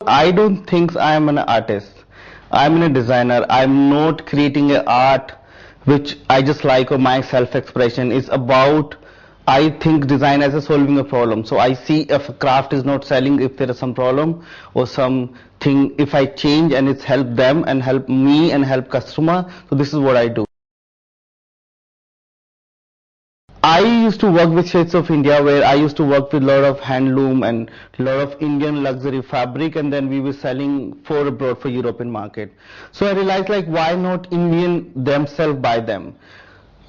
I don't think I am an artist. I'm a designer. I'm not creating a art which I just like or my self-expression. It's about, I think design as a solving a problem. So I see if a craft is not selling, if there is some problem or something, if I change and it's help them and help me and help customer. So this is what I do. I used to work with Shades of India, where I used to work with a lot of handloom and a lot of Indian luxury fabric, and then we were selling for abroad for European market. So I realized, like, why not Indian themselves buy them?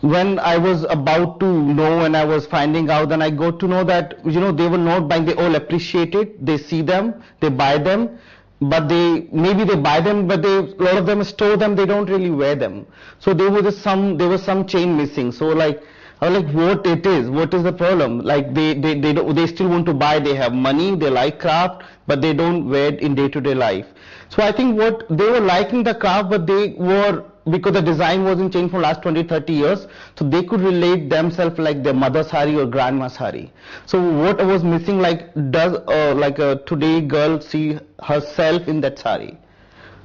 When I was about to know and I was finding out, then I got to know that, they were not buying, they all appreciate it, they see them, they buy them, but maybe they buy them, but a lot of them store them, they don't really wear them. So there was some chain missing. So like, I was like, what is the problem? Like they still want to buy, they have money, they like craft, but they don't wear it in day-to-day life. So I think what they were liking the craft, but they were, because the design wasn't changed for last 20-30 years, so they could relate themselves like their mother's sari or grandma's sari. So what was missing, like, does a today girl see herself in that sari?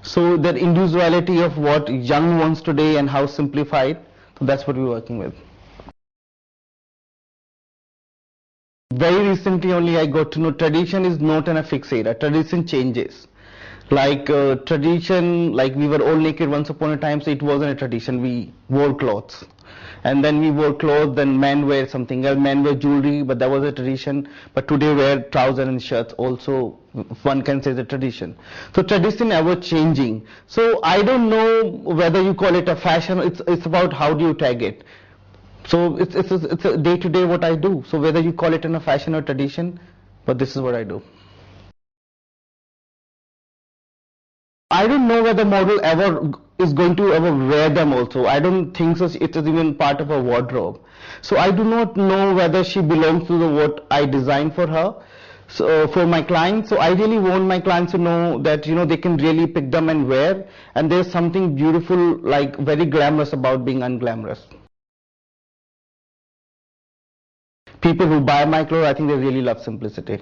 So that individuality of what young wants today and how simplified, so that's what we're working with. Very recently only I got to know tradition is not in a fixed era. Tradition changes. Like tradition, like we were all naked once upon a time, so it wasn't a tradition. We wore clothes. And then we wore clothes, then men wear something else. Men wear jewelry, but that was a tradition. But today wear trousers and shirts also, one can say, the tradition. So tradition ever changing. So I don't know whether you call it a fashion. It's about how do you tag it. So it's a day-to-day what I do. So whether you call it in a fashion or tradition, but this is what I do. I don't know whether model ever is going to ever wear them also. I don't think so. It is even part of a wardrobe. So I do not know whether she belongs to what I designed for her. So for my clients, so I really want my clients to know that they can really pick them and wear, and there's something beautiful, like very glamorous about being unglamorous. People who buy my clothes, I think they really love simplicity.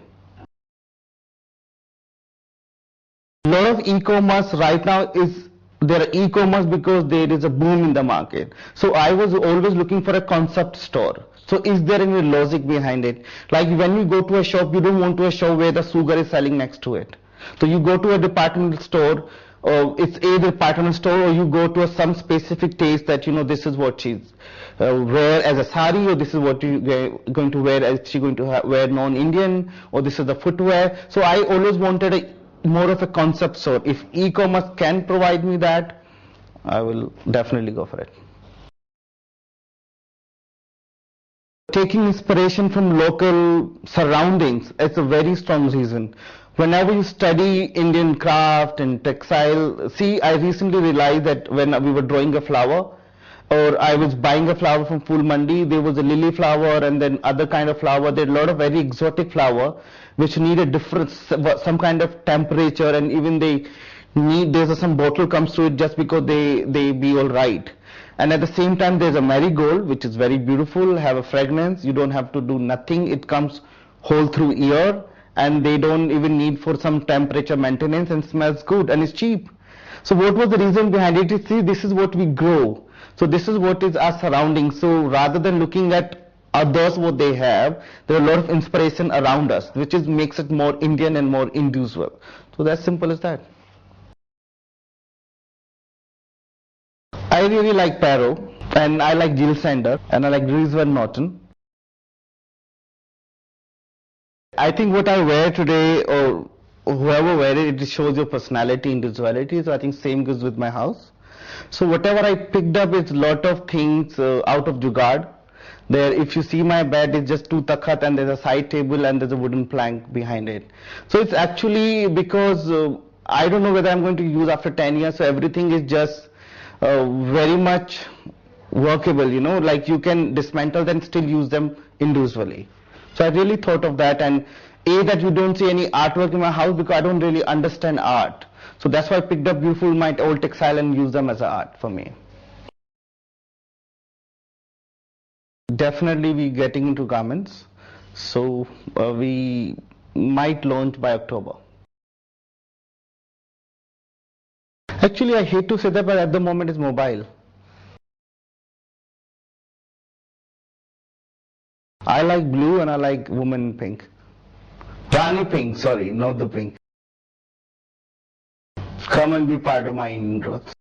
A lot of e-commerce right now is, there are e-commerce because there is a boom in the market. So I was always looking for a concept store. So is there any logic behind it? Like when you go to a shop, you don't want to a shop where the sugar is selling next to it. So you go to a departmental store, or it's either departmental store, or you go to some specific taste that this is what she's wear as a sari, or this is what you're going to wear, as she's going to wear non-Indian, or this is the footwear. So I always wanted more of a concept store. If e-commerce can provide me that, I will definitely go for it. Taking inspiration from local surroundings, it's a very strong reason. Whenever you study Indian craft and textile, see, I recently realized that when we were drawing a flower, or I was buying a flower from Phool Mandi, there was a lily flower and then other kind of flower. There are a lot of very exotic flower which need a different, some kind of temperature, and even there's some bottle comes to it just because they be all right. And at the same time, there's a marigold, which is very beautiful, have a fragrance. You don't have to do nothing. It comes whole through ear, and they don't even need for some temperature maintenance, and smells good and it's cheap. So what was the reason behind it? See, this is what we grow. So this is what is our surroundings. So rather than looking at others what they have, there are a lot of inspiration around us, which makes it more Indian and more individual. So that's simple as that. I really like Paro, and I like Jill Sander, and I like Dries Van Noten. I think what I wear today, or whoever wear it, it shows your personality, individuality. So I think same goes with my house. So whatever I picked up is lot of things out of Jugaad. There, if you see my bed, it's just two takhat and there's a side table and there's a wooden plank behind it. So it's actually because I don't know whether I'm going to use after 10 years. So everything is just very much workable, like you can dismantle them, still use them individually. So I really thought of that, and that you don't see any artwork in my house because I don't really understand art. So that's why I picked up beautiful my old textile and use them as art for me. Definitely we getting into garments. So we might launch by October. Actually, I hate to say that, but at the moment it's mobile. I like blue and I like woman in pink. Rani pink, sorry, not the pink. Come and be part of my Indian growth.